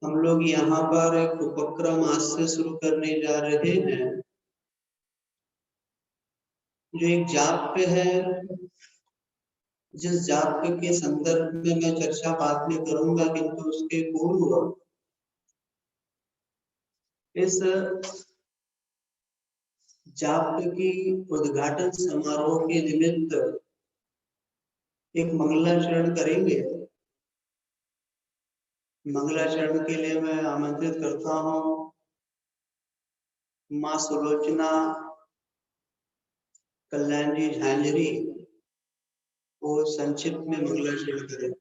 हम लोग यहाँ पर एक उपक्रम आज से शुरू करने जा रहे हैं जो एक जाप है, जिस जाप के संदर्भ में मैं चर्चा बाद में करूंगा, किंतु उसके पूर्व इस जाप की उद्घाटन समारोह के निमित्त एक मंगलाचरण करेंगे। मंगलाचरण के लिए मैं आमंत्रित करता हूँ माँ सुलोचना कल्याण जी झांझरी को संक्षिप्त में मंगलाचरण करें।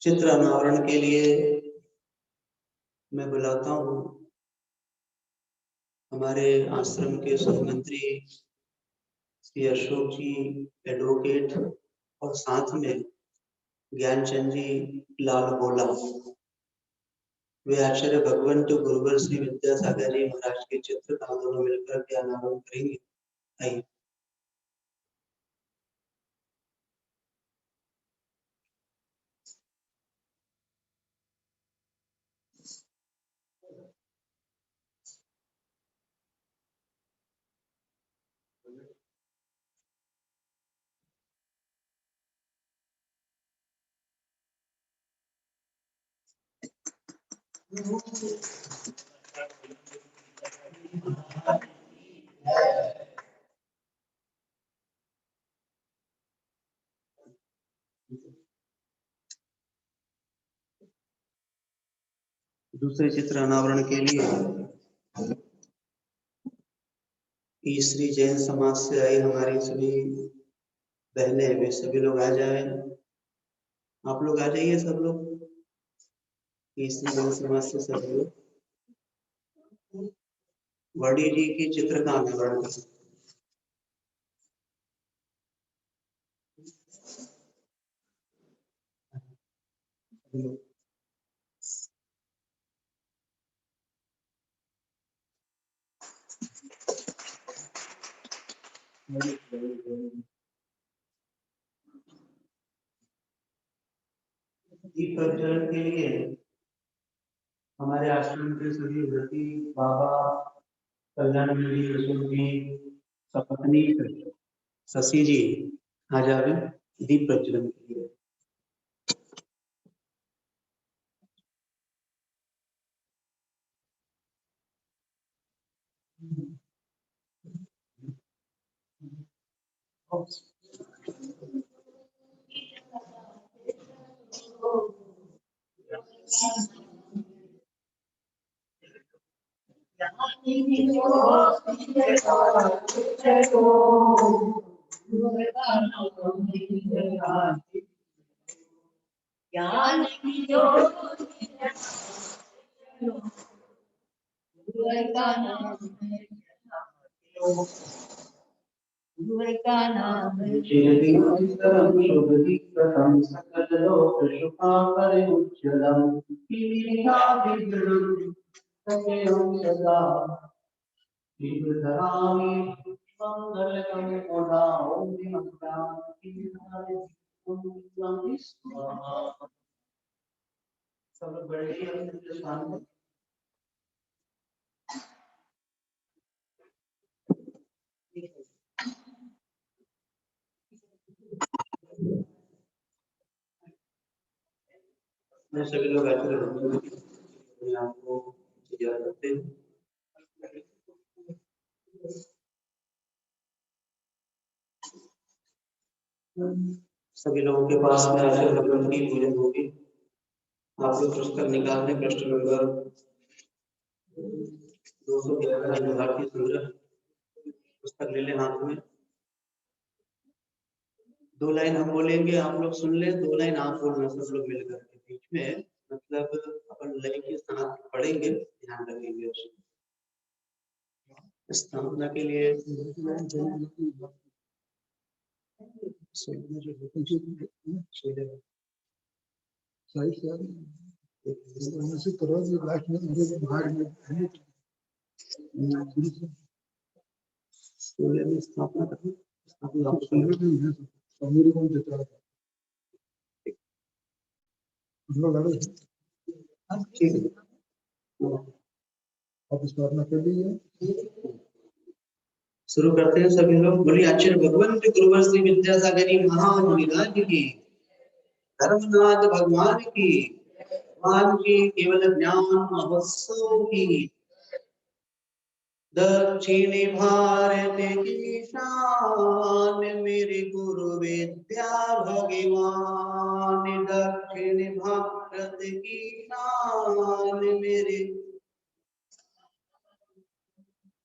चित्र अनावरण के लिए मैं बुलाता हूँ हमारे आश्रम के सहमंत्री श्री अशोक जी एडवोकेट और साथ में ज्ञानचंद जी लाल बोला। वे आचार्य भगवंत गुरुवर श्री विद्यासागर जी महाराज के चित्र का दोनों मिलकर के अनावरण करेंगे। आइए। दूसरे चित्र अनावरण के लिए तीसरी जैन समाज से आई हमारी सभी बहनें, वे सभी लोग आ जाए। आप लोग आ जाइए, सब लोग तीसरी जैन समाज से सब लोग वाडी जी की चित्र का अनावरण करें। दीप प्रज्वलन के लिए हमारे आश्रम के सभी व्रती बाबा कल्याण जी, सपत्नी शशि जी आ जावे दीप प्रज्वलन के लिए। ज्ञान की ज्योति का नाम सब लोग बड़े मैं सभी लोग ऐसे आपको याद करते हैं। सभी लोगों के पास में ऐसे भगवान की पूजन होगी। आप लोग पुस्तक निकाल लें, पृष्ठ नंबर 211 भारतीय संग्रह पुस्तक ले लें हाथ में। 2 लाइन हम बोलेंगे, आप लोग सुन ले, 2 लाइन आप बोलना सब लोग मिलकर के बीच में, मतलब अपन लय के साथ पढ़ेंगे, ध्यान रखेंगे उसको। स्थापना के लिए स्थापना करनी ठीक है। आप स्थापना कर लीजिए, शुरू करते हैं सभी लोग। बोलिए आचार्य भगवान के गुरुवर श्री विद्यासागरी महामुनिराज की, धर्मनाथ भगवान की, भगवान की केवल ज्ञान महोत्सव की। दक्षिण भारत की शान मेरे गुरु विद्या भगवान, दक्षिण भारत की शान मेरे,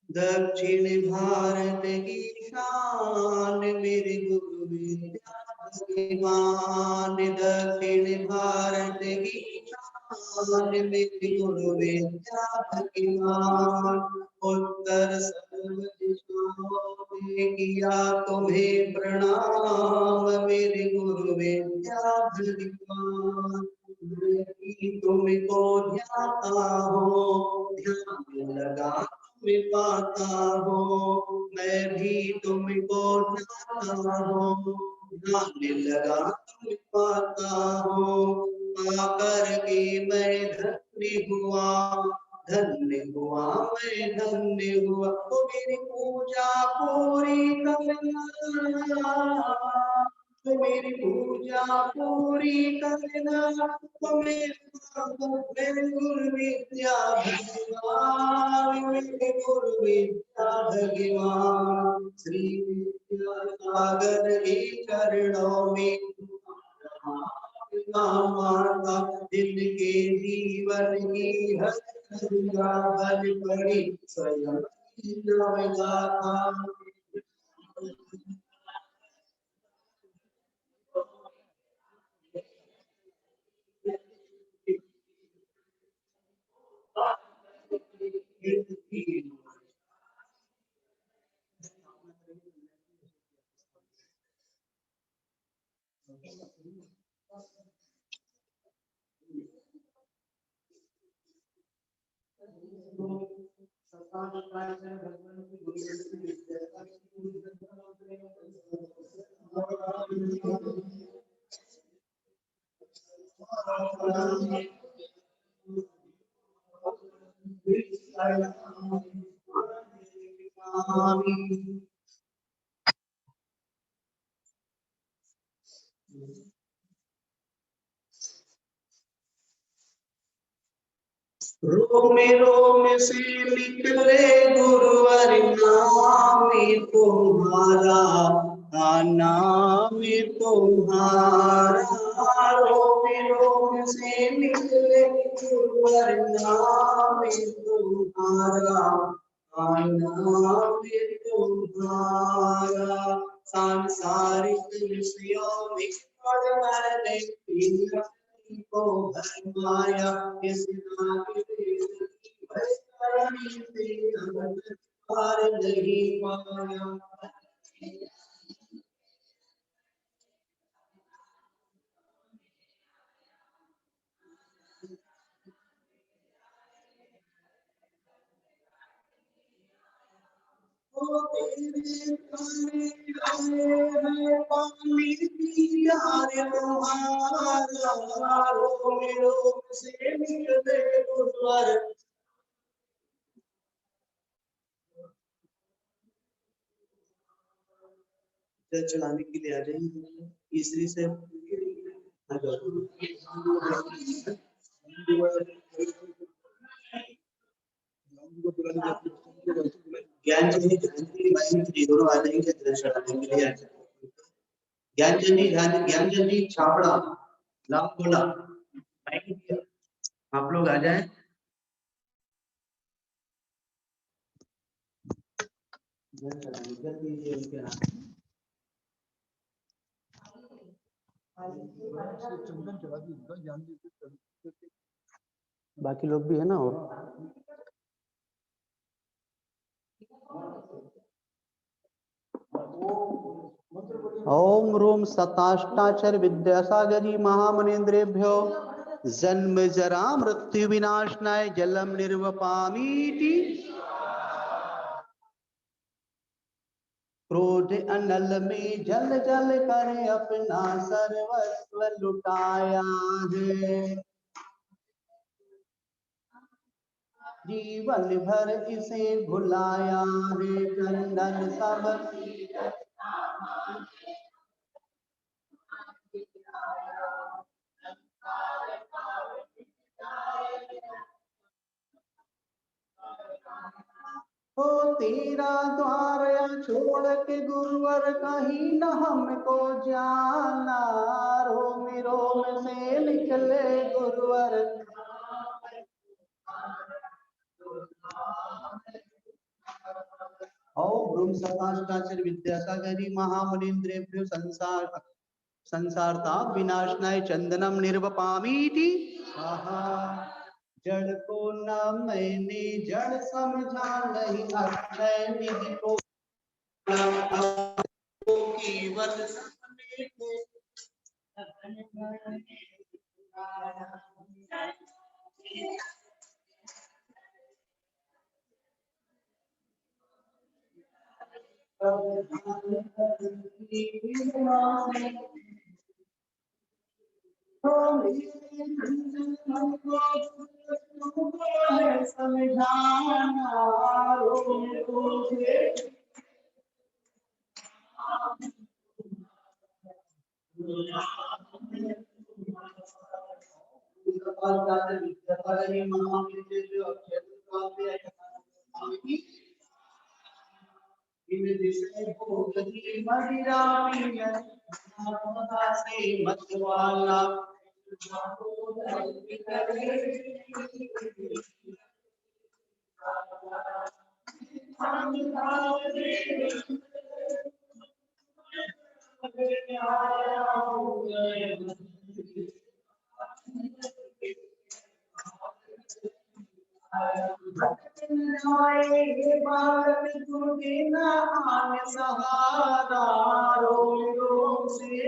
दक्षिण भारत की शान मेरे गुरु विद्या भगवान, दक्षिण भारत की शान मेरे गुरु विद्या भगवान। उत्तर सर्व दिशाओं में किया तुम्हें प्रणाम मेरे गुरु विद्या भगवान। तुमको ध्याता हो, ध्यान लगा में पाता हो, मैं भी तुमको ध्याता हूँ, ध्यान लगा तुम पाता हूँ। पाकर के मैं धन्य हुआ, धन्य हुआ मैं धन्य हुआ। तो मेरी पूजा पूरी करना, तो मेरी पूजा पूरी करना, तो मेरे गुरु विद्या भगवान, मेरे गुरु विद्या भगवान। श्री विद्यासागर के चरणों में माता, जिनके जीवन की हर बल पड़ी स्वयं गाथा। रोम रोम से निकले गुरुवर नाम तुम्हारा, नाम तुम्हारा। रोम रोम से निकले गुरुवर नाम तुम्हारा, नाम तुम्हारा। सांसारिक विषयों में पड़ को भरमाया, इस नाम पार नहीं पाया। पानी प्यार तुम्हारा, रोम रोम से निकले गुरुवर। जल चढ़ाने के लिए आ जाएंगे तीसरी से। ज्ञान जी दोनों आ जाएंगे जल चढ़ाने के लिए। ज्ञान जी छापड़ा लाभ बोला, आप लोग आ जाए। बाकी लोग भी है ना। और ओम रोम सताष्टाचर विद्यासागरी महामनेन्द्रेभ्यो जन्म जरा मृत्यु विनाशनाय जलम निर्वपामीति। क्रोध अनल में जल जल कर अपना सर्वस्व लुटाया है। जीवन भर इसे भुलाया है, कंदन सब ओ तेरा द्वार छोड़ के गुरुवर कहीं न हमको जाना। रोम रोम से निकले गुरुवर। ओम सताष्टाचर विद्यासागरी महामुनीन्द्रेभ्यो संसारताप विनाशनाय चंदनम निर्वपामीति स्वाहा। जड़ को न मैंने जड़ समझा, नहीं अक्षय निधि को केवल समझाना। मतवाला भारत देना आन सहारा। रोम रोम से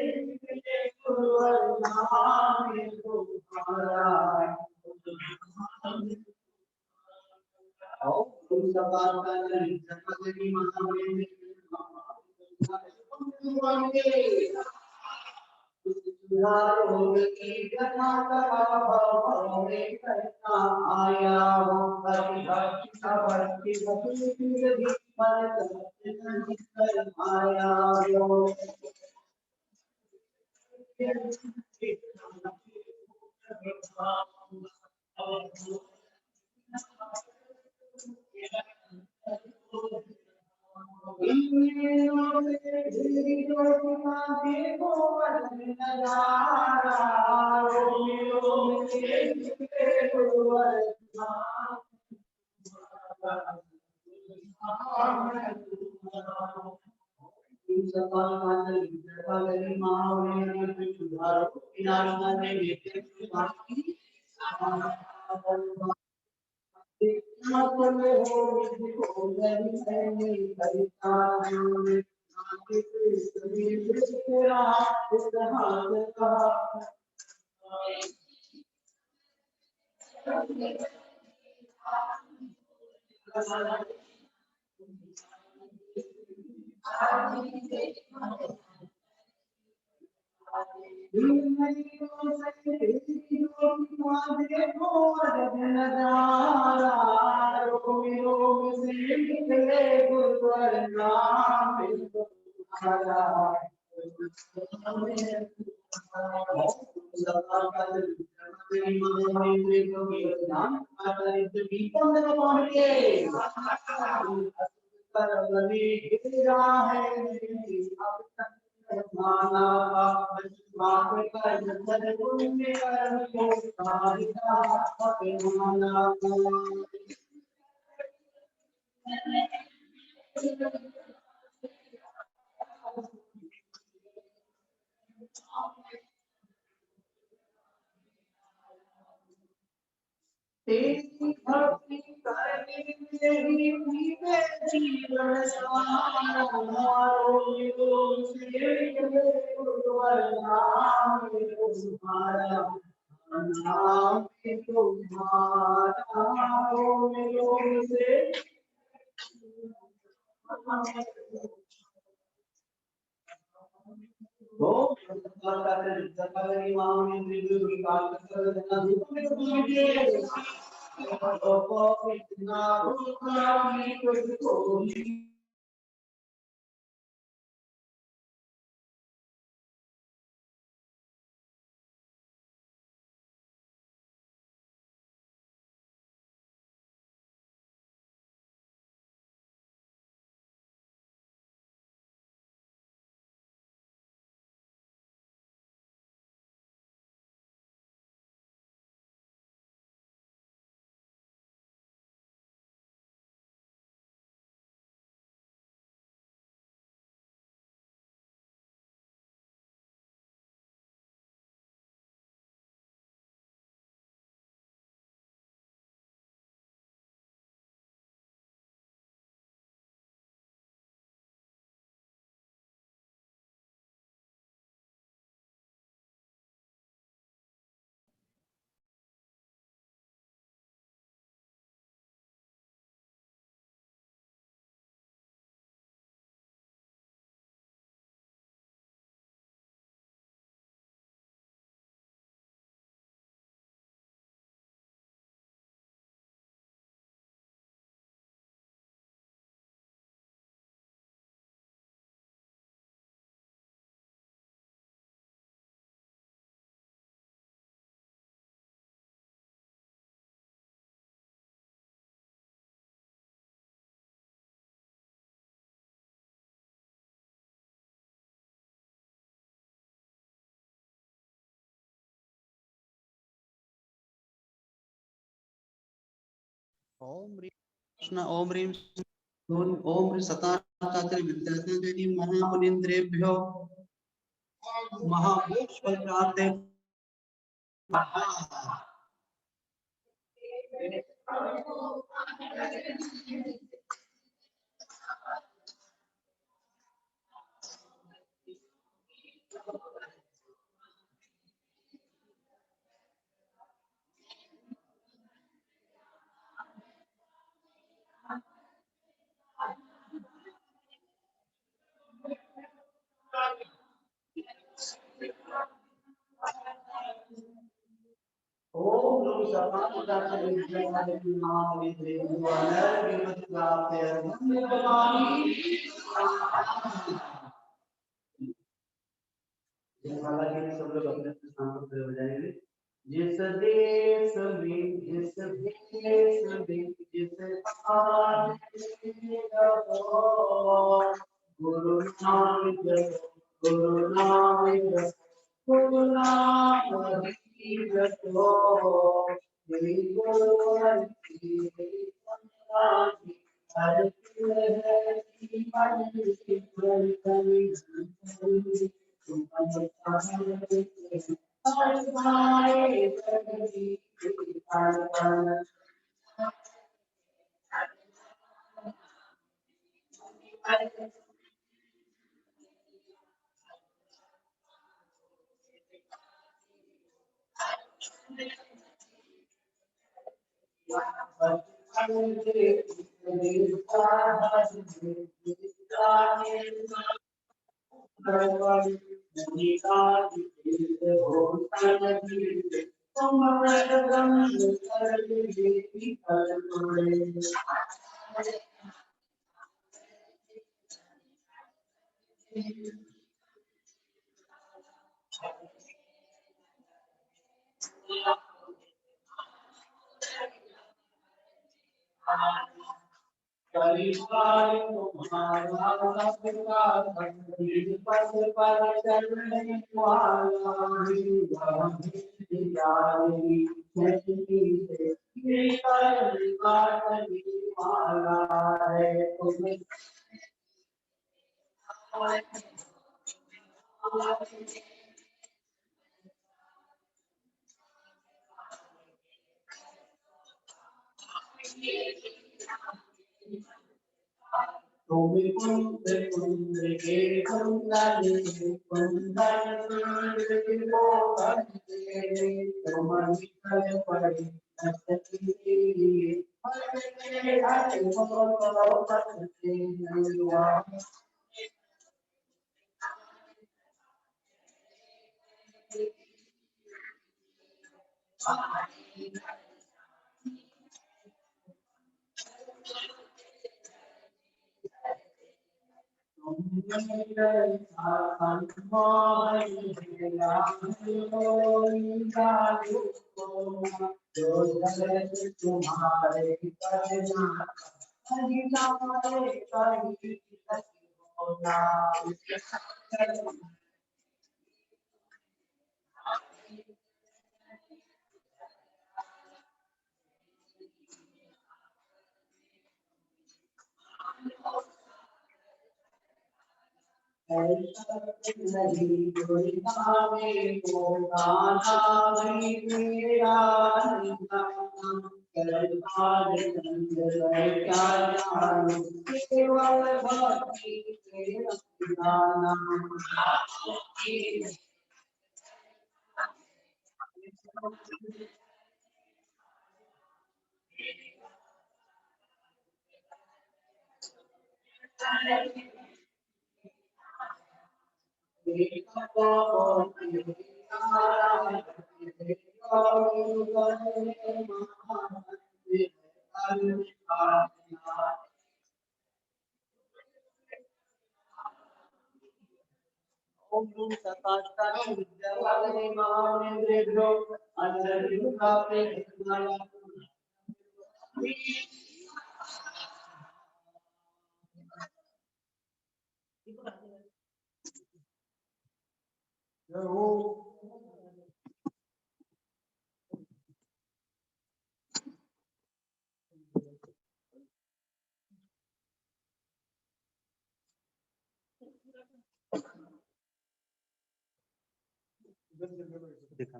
रोग की व्यथा का भाव में करना आया हो हरि भक्ति भक्ति भक्ति मन कर आया हो तेरी भक्ति करने ही जीवे जीवन सारो से गुरुवर नाम तुम्हारा नाम तुम्हारा योग से हो ओम कृष्ण ओम ह्रीं ओम सताकाचल विद्यासागरी महामुनीन्द्रेभ्यो महामोक्ष प्राप्ते नमः हालांकि सब लोग अपने स्थान पर खड़े हो जाएंगे। जिस देश में जिस देश में जिस गुरु नानक गुरु नानक गुरु नानक की जपो मेरी गुरु की हर परिवार तुम्हारा सबका संगीत पद पर चलने वाला जारी काटने वाला है तुम्हें तुम्हें कुंद के कुंदन को करते तुम निकल पड़े तुम्हारे नहीं कोई नामे को गाना भी मेरा क्या जानू केवल भक्ति गाना दिखा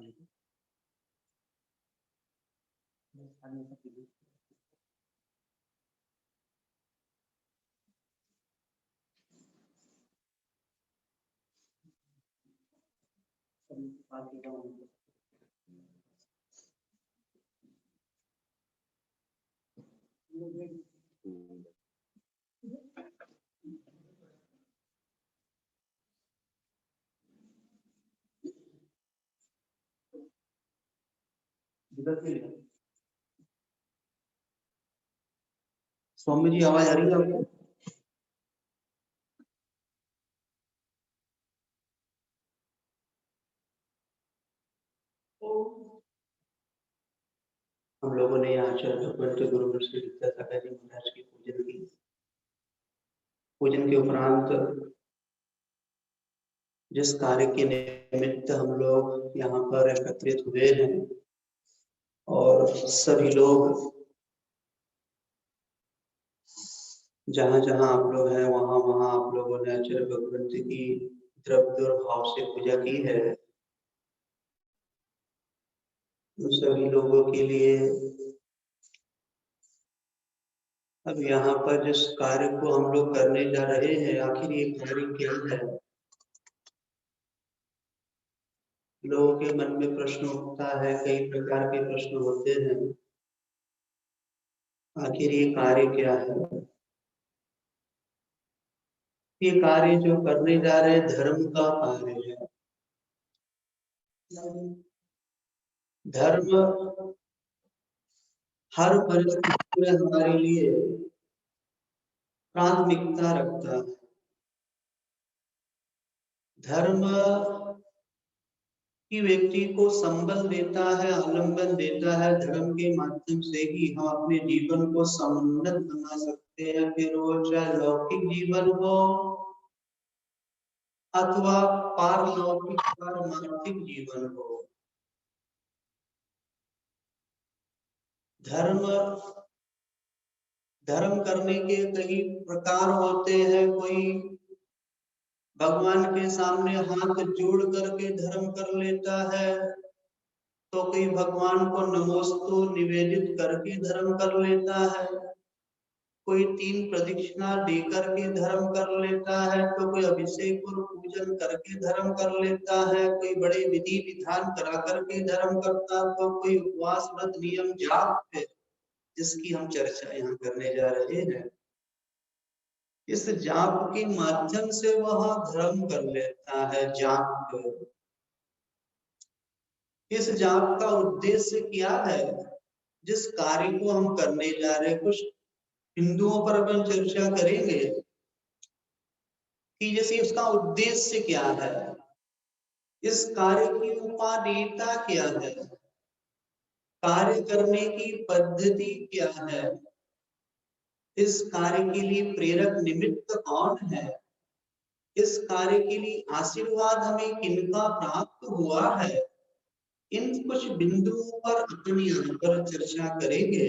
स्वामी जी आवाज आ रही है आपको? हम लोगों ने यहाँ आचार्य भगवंत गुरु श्री विद्यासागर जी महाराज की पूजन की। पूजन के उपरांत जिस कार्य के निमित्त हम लोग यहाँ पर एकत्रित हुए हैं और सभी लोग जहाँ जहाँ आप लोग हैं वहाँ वहाँ आप लोगों ने आचार्य भगवंत की द्रव्य और भाव से पूजा की है। उन सभी लोगों के लिए अब यहाँ पर जिस कार्य को हम लोग करने जा रहे हैं, आखिर ये कार्य क्या है? लोगों के मन में प्रश्न उठता है, कई प्रकार के प्रश्न होते हैं। आखिर ये कार्य क्या है? ये कार्य जो करने जा रहे हैं धर्म का कार्य है। धर्म हर परिस्थिति में हमारे लिए प्राथमिकता रखता है। धर्म कि व्यक्ति को संबल देता है, आलंबन देता है। धर्म के माध्यम से ही हम अपने जीवन को समुन्नत बना सकते हैं, फिर वो चाहे लौकिक जीवन हो अथवा पारलौकिक पारमार्थिक जीवन हो। धर्म करने के कई प्रकार होते हैं। कोई भगवान के सामने हाथ जोड़ करके धर्म कर लेता है, तो कोई भगवान को नमोस्तु निवेदित करके धर्म कर लेता है, कोई 3 प्रदक्षिणा देकर के धर्म कर लेता है, तो कोई अभिषेक और पूजन करके धर्म कर लेता है, कोई बड़े विधि विधान करा करके धर्म करता, तो कोई उपवास व्रत नियम जाप है, जिसकी हम चर्चा यहाँ करने जा रहे हैं। इस जाप के माध्यम से वह धर्म कर लेता है। जाप, इस जाप का उद्देश्य क्या है? जिस कार्य को हम करने जा रहे हैं, कुछ बिंदुओं पर अपन चर्चा करेंगे कि जैसे उसका उद्देश्य क्या है, इस कार्य की उपादेयता क्या है, कार्य करने की पद्धति क्या है, इस कार्य के लिए प्रेरक निमित्त कौन है, इस कार्य के लिए आशीर्वाद हमें किनका प्राप्त हुआ है। इन कुछ बिंदुओं पर अपन यहाँ पर चर्चा करेंगे।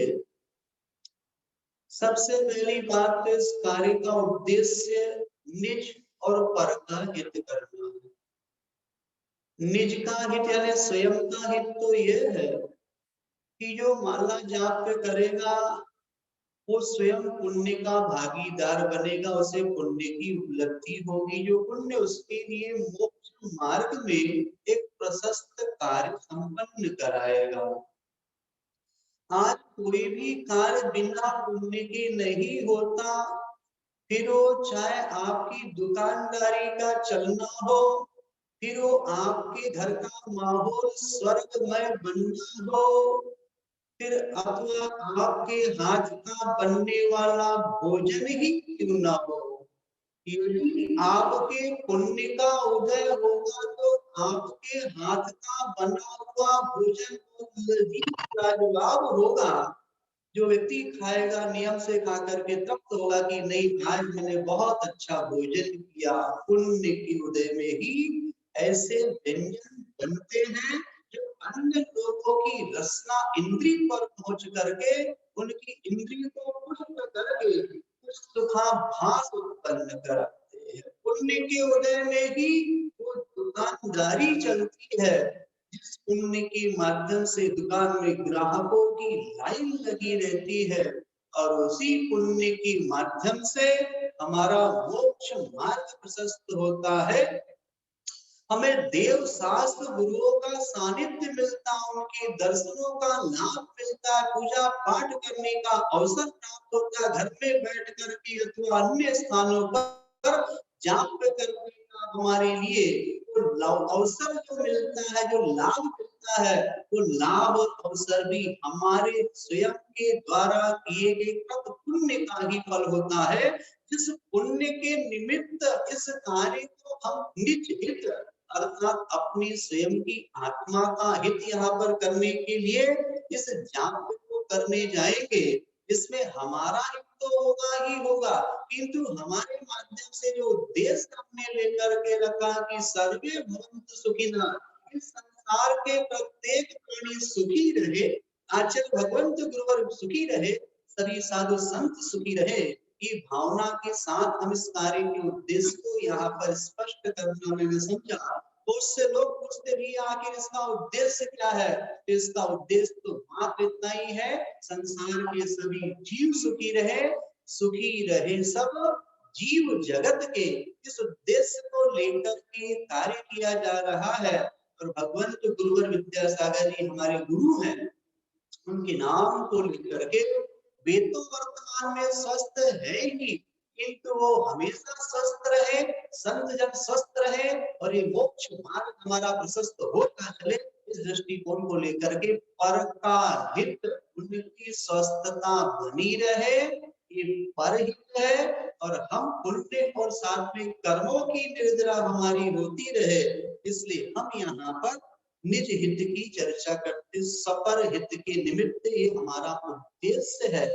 सबसे पहली बात तो इस कार्य का उद्देश्य निज और पर का हित करना है। निज का हित यानी स्वयं का हित तो यह है कि जो माला जाप करेगा वो स्वयं पुण्य का भागीदार बनेगा, उसे पुण्य की उपलब्धि होगी, जो पुण्य उसके लिए मोक्ष मार्ग में एक प्रशस्त कार्य संपन्न कराएगा। आज कोई भी कार्य बिना पुण्य के नहीं होता, फिर वो चाहे आपकी दुकानदारी का चलना हो, फिर वो आपके घर का माहौल स्वर्गमय बनना हो, फिर अथवा आपके हाथ का बनने वाला भोजन ही क्यों ना हो, यदि आपके पुण्य का उदय होगा तो आपके हाथ का बना हुआ भोजन लाजवाब होगा। जो व्यक्ति खाएगा नियम से खा करके तृप्त होगा कि नहीं आज मैंने बहुत अच्छा भोजन किया। पुण्य के उदय में ही ऐसे व्यंजन बनते हैं जो अन्य लोगों की रसना इंद्री पर पहुंच करके उनकी इंद्री को पुष्ट करके कुछ सुखाभास उत्पन्न कराते हैं। पुण्य के उदय में ही वो दुकानदारी चलती है, जिस पुण्य के माध्यम से दुकान में ग्राहकों की लाइन लगी रहती है, और उसी पुण्य के माध्यम से हमारा मोक्ष मार्ग प्रशस्त होता है। हमें देव शास्त्र गुरुओं का सानिध्य मिलता, उनके दर्शनों का लाभ मिलता, पूजा पाठ करने का अवसर प्राप्त होता, घर में बैठ करके अथवा अन्य स्थानों पर जाप करने का का हमारे लिए अवसर जो मिलता है, जो लाभ मिलता है, वो लाभ और अवसर भी हमारे स्वयं के द्वारा किए गए कृत पुण्य का ही फल होता है। जिस पुण्य के निमित्त इस कार्य को हम निज हित अर्थात अपनी स्वयं की आत्मा का हित यहाँ पर करने के लिए इस जाप को करने जाएंगे, इसमें हमारा हित तो होगा ही होगा, किंतु हमारे माध्यम से जो उद्देश्य हमने लेकर के रखा कि सर्वे भवन्तु सुखिनः, इस संसार के प्रत्येक प्राणी सुखी रहे, आचार्य भगवंत गुरुवर सुखी रहे, सभी साधु संत सुखी रहे, ये भावना के साथ हम इस कार्य के उद्देश्य को यहाँ पर स्पष्ट करना मैंने समझा। बहुत से लोग पूछते भी आखिर इसका उद्देश्य क्या है, तो इसका उद्देश्य तो मात्र इतना ही है, संसार के सभी जीव सुखी रहे सब जीव जगत के, इस उद्देश्य को लेकर के कार्य किया जा रहा है। और भगवंत गुरुवर विद्यासागर जी हमारे गुरु हैं, उनके नाम को लेकर के वे तो वर्तमान में स्वस्थ है ही, किंतु वो हमेशा स्वस्थ रहे, संत जन स्वस्थ रहे और ये मोक्ष मार्ग हमारा प्रशस्त होता चले, इस दृष्टिकोण को लेकर के पर का हित, उनकी स्वस्थता बनी रहे, ये परहित है। और हम पुण्य और साथ में कर्मों की निर्जरा हमारी होती रहे, इसलिए हम यहाँ पर निज हित की चर्चा करते, सपर हित के निमित्त ये हमारा उद्देश्य है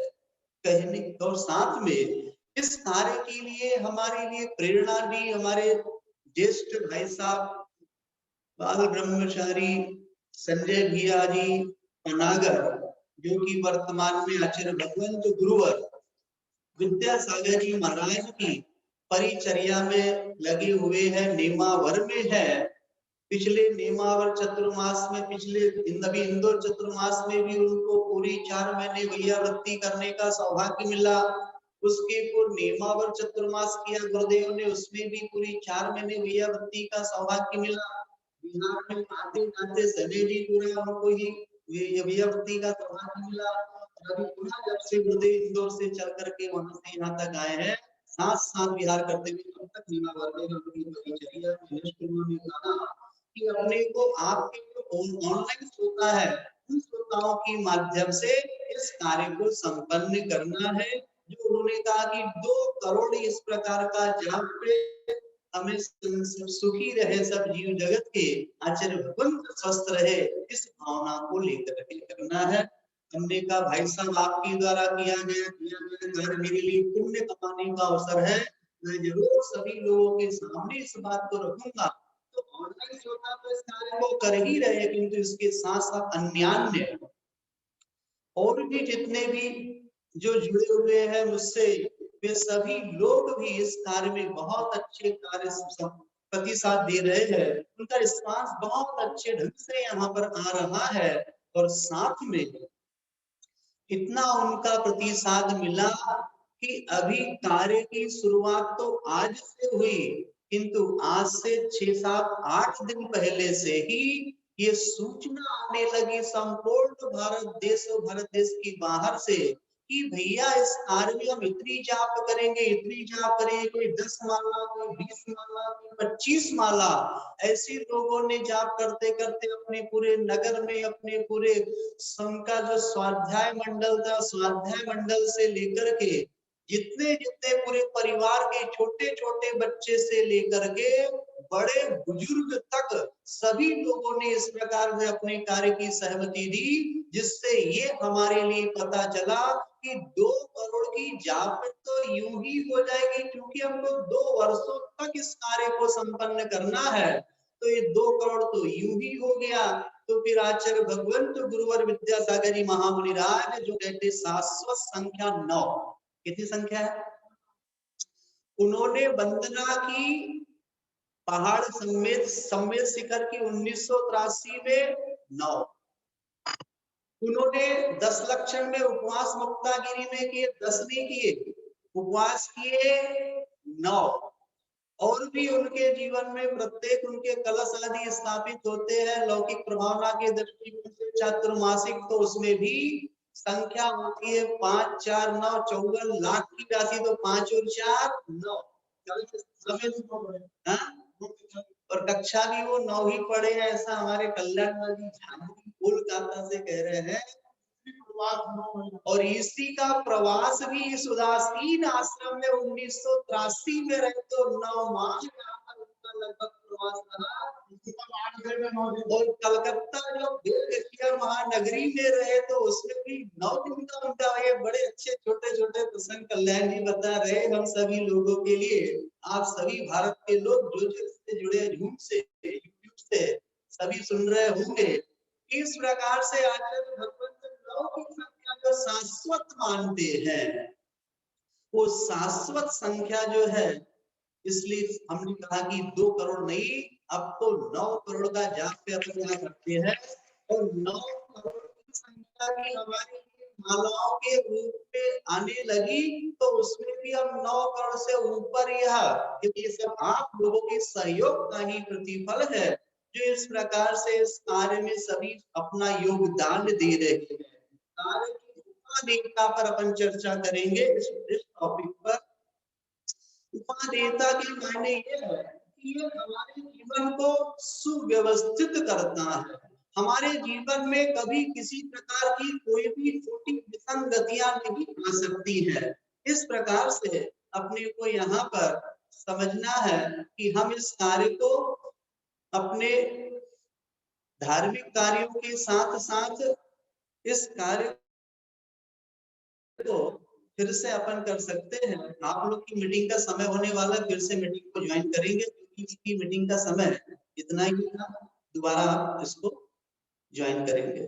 कहने। और साथ में इस कार्य के लिए हमारे लिए प्रेरणा दी हमारे ज्येष्ठ भाई साहब बाल ब्रह्मचारी संजय भैया जी पनागर, जो कि वर्तमान में आचार्य भगवंत गुरुवर विद्यासागर जी महाराज की परिचर्या में लगे हुए हैं, नेमावर में है। पिछले नेमावर चतुर्मास में, पिछले इंदौर चतुर्मास में भी उनको पूरी 4 महीने भैयावृत्ति करने का सौभाग्य मिला। उसके पूर्व नेमावर चतुर्मास किया गुरुदेव ने, उसमें भी पूरी 4 महीने भैयावृत्ति का सौभाग्य मिला। बिहार में आते आते संजय जी पूरा उनको ही भैयावृत्ति का सौभाग्य मिला। अभी पुनः जब से गुरुदेव इंदौर से चल करके वहां से यहाँ तक आए हैं, साथ विहार करते हुए तब तक नेमावर में उनकी परिचर्या में कहा कि अपने को आपके जो ऑनलाइन श्रोता है, उन श्रोताओं के माध्यम से इस कार्य को संपन्न करना है। जो उन्होंने कहा कि 2 करोड़ इस प्रकार का जाप पे हमें सुखी रहे सब जीव जगत के, आचार्य भगवंत स्वस्थ रहे, इस भावना को लेकर के करना है। हमने कहा भाई साहब आपके द्वारा किया गया मेरे लिए पुण्य कमाने का अवसर है, मैं जरूर सभी लोगों के सामने इस बात को रखूंगा। तो ऑनलाइन श्रोता तो इस कार्य को कर ही रहे, किंतु इसके साथ साथ अन्यान्य और भी जितने भी जो जुड़े हुए हैं मुझसे, वे सभी लोग भी इस कार्य में बहुत अच्छे कार्य प्रतिसाद दे रहे हैं। उनका रिस्पांस बहुत अच्छे ढंग से यहाँ पर आ रहा है। और साथ में इतना उनका प्रतिसाद मिला कि अभी कार्य की शुरुआत तो आज से हुई, किंतु आज से 6, 7, 8 दिन पहले से ही ये सूचना आने लगी संपूर्ण भारत देश की बाहर से कि भैया इस कार्य में हम इतनी जाप करेंगे, कोई 10 माला, कोई 20 माला, कोई 25 माला। ऐसे लोगों ने जाप करते करते अपने पूरे नगर में, अपने पूरे उनका जो स्वाध्याय मंडल था, स्वाध्याय मंडल से लेकर के जितने पूरे परिवार के छोटे छोटे बच्चे से लेकर के बड़े बुजुर्ग तक सभी लोगों ने इस प्रकार से अपने कार्य की सहमति दी, जिससे ये हमारे लिए पता चला कि 2 करोड़ की जाप तो यूं ही हो जाएगी, क्योंकि हमको 2 वर्षों तक इस कार्य को संपन्न करना है। तो ये 2 करोड़ तो यूं ही हो गया। तो फिर आचार्य भगवंत गुरुवर विद्यासागर जी महामुनि राज जो कहते शाश्वत संख्या 9, कितनी संख्या है, उन्होंने वंदना की पहाड़ समेत शिखर की 1983 में 9, उन्होंने 10 लक्षण में उपवास मुक्तागिरी में किए, 10 नहीं किए, उपवास किए 9। और भी उनके जीवन में प्रत्येक उनके कलश आदि स्थापित होते हैं लौकिक प्रभावना के दृष्टिकोण से चातुर्मासिक, तो उसमें भी संख्या होती है 5, 4, 9, 54 लाख की राशि, तो 5 और 4 9, और कक्षा भी वो 9 ही पढ़े हैं, ऐसा हमारे कल्याण वाली झांकी कोलकाता से कह रहे हैं। और ईश्वरी का प्रवास भी इस उदासीन आश्रम में 1983 में रहे तो 9 माह उनका लगभग प्रवास रहा। और कलकत्ता जो महानगरी में रहे तो उसमें भी 9 दिन का उनका ये बड़े अच्छे छोटे छोटे प्रसंग कल्याण जी बता रहे हम सभी लोगों के लिए। आप सभी भारत के लोग जो इससे जुड़े झूम से यूट्यूब से सभी सुन रहे होंगे। इस प्रकार से आचार्य भगवत की संख्या जो शाश्वत मानते हैं वो शाश्वत संख्या जो है, इसलिए हमने कहा कि 2 करोड़ नहीं, अब तो 9 करोड़ का जाप पे अपना करते हैं। और 9 करोड़ की संख्या भी हमारी मालाओं के रूप में आने लगी तो उसमें भी हम 9 करोड़ से ऊपर यह, क्योंकि ये सब आप लोगों के सहयोग का ही प्रतिफल है जो इस प्रकार से इस कार्य में सभी अपना योगदान दे रहे हैं। कार्य की उपादेयता पर अपन चर्चा करेंगे इस टॉपिक पर। उपादेयता के मायने ये है कि ये हमारे जीवन को सुव्यवस्थित करता है। हमारे जीवन में कभी किसी प्रकार की कोई भी छोटी विसंगतियां नहीं आ सकती है। इस प्रकार से अपने को यहाँ पर समझना है कि हम इस कार्य को अपने धार्मिक कार्यों के साथ साथ इस कार्य को फिर से अपन कर सकते हैं। आप लोग की मीटिंग का समय होने वाला है, फिर से मीटिंग को ज्वाइन करेंगे क्योंकि इसकी मीटिंग का समय इतना ही था, दोबारा आप इसको ज्वाइन करेंगे।